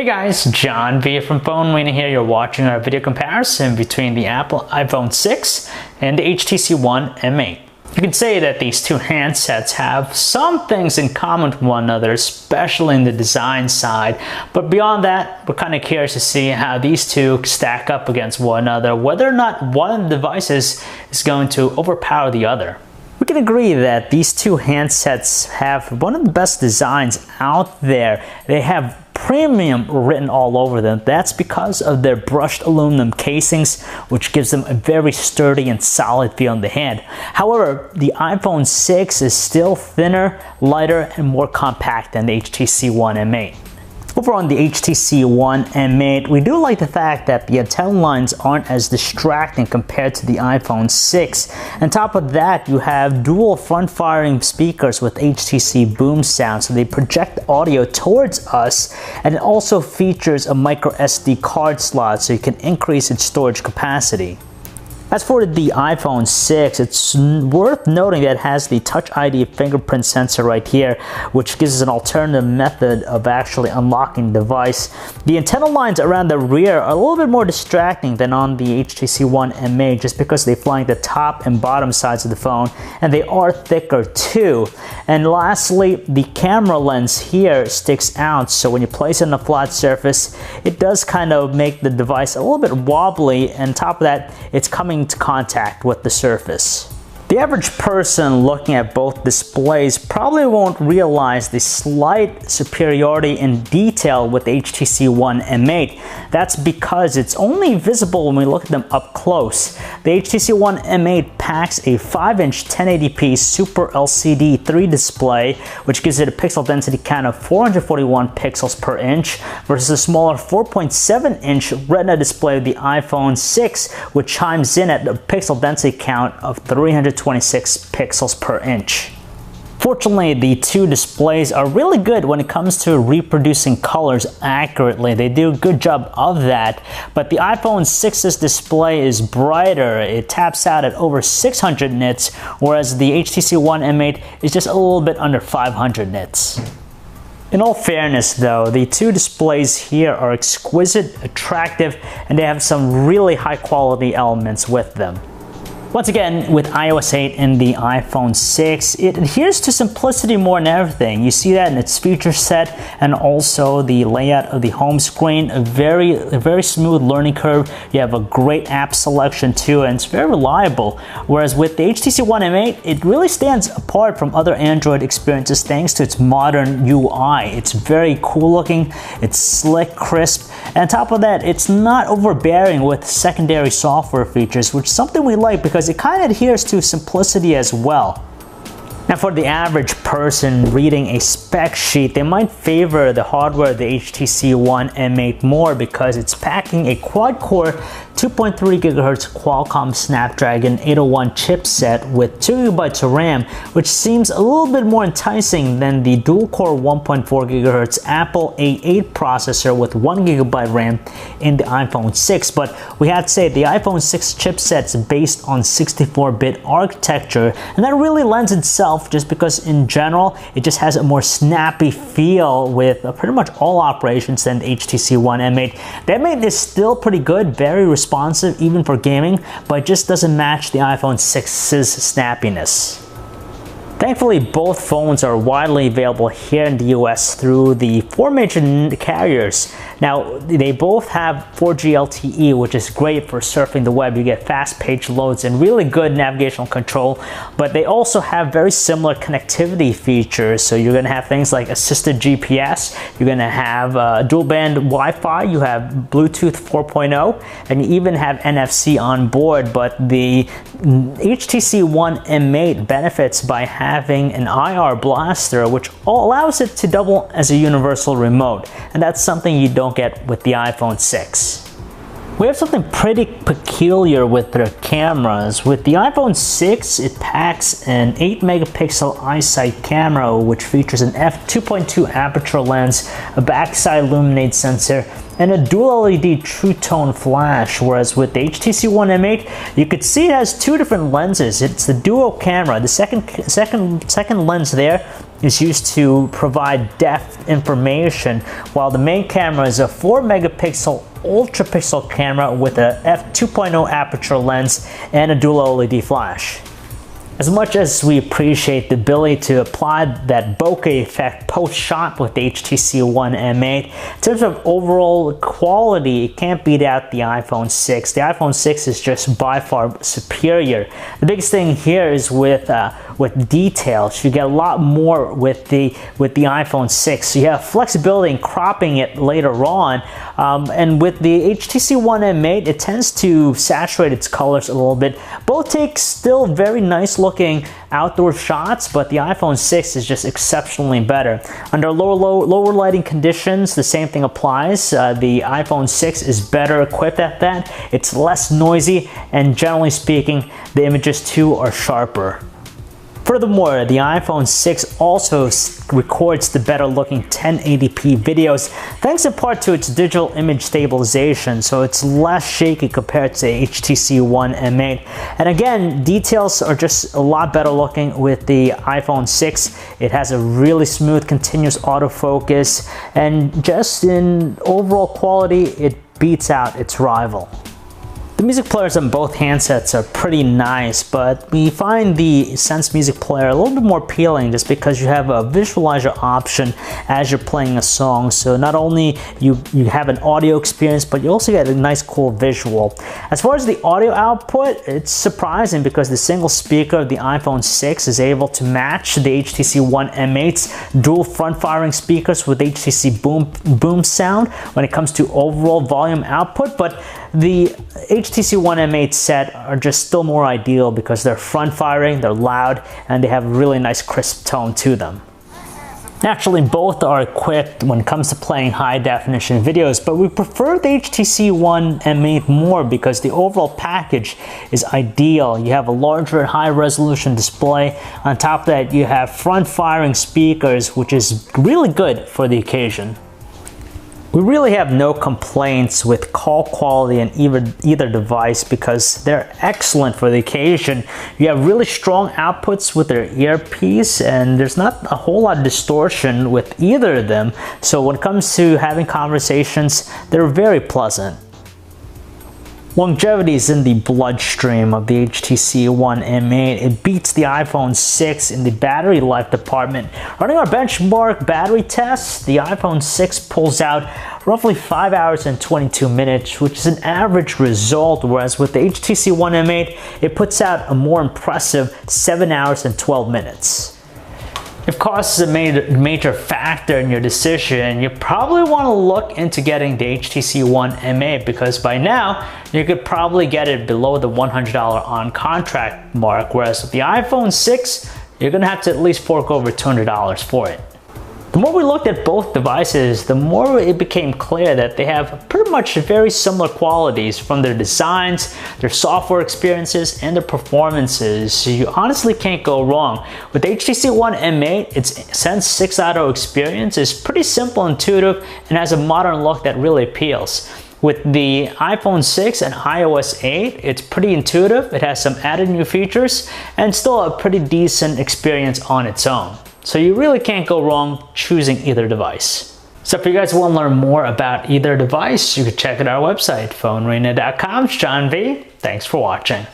Hey guys, John V from Phone Wiener here. You're watching our video comparison between the Apple iPhone 6 and the HTC One M8. You can say that these two handsets have some things in common with one another, especially in the design side. But beyond that, we're kind of curious to see how these two stack up against one another, whether or not one of the devices is going to overpower the other. We can agree that these two handsets have one of the best designs out there. They have premium written all over them. That's because of their brushed aluminum casings, which gives them a very sturdy and solid feel in the hand. However, the iPhone 6 is still thinner, lighter, and more compact than the HTC One M8. Over on the HTC One M8, we do like the fact that the antenna lines aren't as distracting compared to the iPhone 6. On top of that, you have dual front-firing speakers with HTC boom sound, so they project audio towards us, and it also features a micro SD card slot, so you can increase its storage capacity. As for the iPhone 6, it's worth noting that it has the Touch ID fingerprint sensor right here, which gives us an alternative method of actually unlocking the device. The antenna lines around the rear are a little bit more distracting than on the HTC One M8 just because they flank the top and bottom sides of the phone, and they are thicker too. And lastly, the camera lens here sticks out, so when you place it on a flat surface, it does kind of make the device a little bit wobbly, and on top of that, it's coming into contact with the surface. The average person looking at both displays probably won't realize the slight superiority in detail with the HTC One M8. That's because it's only visible when we look at them up close. The HTC One M8 packs a 5-inch 1080p Super LCD 3 display, which gives it a pixel density count of 441 pixels per inch, versus a smaller 4.7-inch Retina display of the iPhone 6, which chimes in at a pixel density count of 326 pixels per inch. Fortunately, the two displays are really good when it comes to reproducing colors accurately. They do a good job of that, but the iPhone 6's display is brighter. It taps out at over 600 nits, whereas the HTC One M8 is just a little bit under 500 nits. In all fairness though, the two displays here are exquisite, attractive, and they have some really high quality elements with them. Once again, with iOS 8 and the iPhone 6, it adheres to simplicity more than everything. You see that in its feature set and also the layout of the home screen. A very smooth learning curve. You have a great app selection too, and it's very reliable. Whereas with the HTC One M8, it really stands apart from other Android experiences thanks to its modern UI. It's very cool looking, it's slick, crisp, and on top of that, it's not overbearing with secondary software features, which is something we like because it kind of adheres to simplicity as well. Now for the average person reading a spec sheet, they might favor the hardware of the HTC One M8 more because it's packing a quad-core 2.3 GHz Qualcomm Snapdragon 801 chipset with 2 GB of RAM, which seems a little bit more enticing than the dual-core 1.4 GHz Apple A8 processor with 1 GB RAM in the iPhone 6. But we have to say the iPhone 6 chipset's based on 64-bit architecture, and that really lends itself just because in general it just has a more snappy feel with pretty much all operations than the HTC One M8. The M8 is still pretty good, very responsive even for gaming, but it just doesn't match the iPhone 6's snappiness. Thankfully, both phones are widely available here in the US through the 4 major carriers. Now, they both have 4G LTE, which is great for surfing the web. You get fast page loads and really good navigational control, but they also have very similar connectivity features. So you're going to have things like assisted GPS, you're going to have dual band Wi-Fi, you have Bluetooth 4.0, and you even have NFC on board. But the HTC One M8 benefits by having an IR blaster, which allows it to double as a universal remote, and that's something you don't get with the iPhone 6. We have something pretty peculiar with their cameras. With the iPhone 6, it packs an 8 megapixel iSight camera, which features an f2.2 aperture lens, a backside illuminate sensor, and a dual LED True Tone flash, whereas with the HTC One M8, you could see it has two different lenses. It's the dual camera. The second lens there is used to provide depth information, while the main camera is a 4 megapixel ultra pixel camera with a f2.0 aperture lens and a dual LED flash. As much as we appreciate the ability to apply that bokeh effect post-shot with the HTC One M8, in terms of overall quality, it can't beat out the iPhone 6. The iPhone 6 is just by far superior. The biggest thing here is with details. You get a lot more with the iPhone 6. So you have flexibility in cropping it later on. And with the HTC One M8, it tends to saturate its colors a little bit. Both take still very nice looking outdoor shots, but the iPhone 6 is just exceptionally better. Under lower lighting conditions, the same thing applies. The iPhone 6 is better equipped at that. It's less noisy, and generally speaking, the images too are sharper. Furthermore, the iPhone 6 also records the better looking 1080p videos thanks in part to its digital image stabilization, so it's less shaky compared to HTC One M8. And again, details are just a lot better looking with the iPhone 6. It has a really smooth continuous autofocus, and just in overall quality, it beats out its rival. The music players on both handsets are pretty nice, but we find the Sense music player a little bit more appealing just because you have a visualizer option as you're playing a song. So not only you have an audio experience, but you also get a nice cool visual. As far as the audio output, it's surprising because the single speaker of the iPhone 6 is able to match the HTC One M8's dual front-firing speakers with HTC boom sound when it comes to overall volume output, but the HTC One M8 set are just still more ideal because they're front-firing, they're loud, and they have a really nice crisp tone to them. Naturally, both are equipped when it comes to playing high-definition videos, but we prefer the HTC One M8 more because the overall package is ideal. You have a larger high-resolution display. On top of that, you have front-firing speakers, which is really good for the occasion. We really have no complaints with call quality in either device because they're excellent for the occasion. You have really strong outputs with their earpiece, and there's not a whole lot of distortion with either of them. So when it comes to having conversations, they're very pleasant. Longevity is in the bloodstream of the HTC One M8. It beats the iPhone 6 in the battery life department. Running our benchmark battery test, the iPhone 6 pulls out roughly 5 hours and 22 minutes, which is an average result, whereas with the HTC One M8, it puts out a more impressive 7 hours and 12 minutes. If cost is a major factor in your decision, you probably want to look into getting the HTC One M8 because by now, you could probably get it below the $100 on contract mark, whereas with the iPhone 6, you're going to have to at least fork over $200 for it. The more we looked at both devices, the more it became clear that they have pretty much very similar qualities from their designs, their software experiences, and their performances. So you honestly can't go wrong. With the HTC One M8, its Sense 6.0 experience is pretty simple, intuitive, and has a modern look that really appeals. With the iPhone 6 and iOS 8, it's pretty intuitive, it has some added new features, and still a pretty decent experience on its own. So you really can't go wrong choosing either device. So if you guys want to learn more about either device, you can check out our website, phonearena.com. It's John V. Thanks for watching.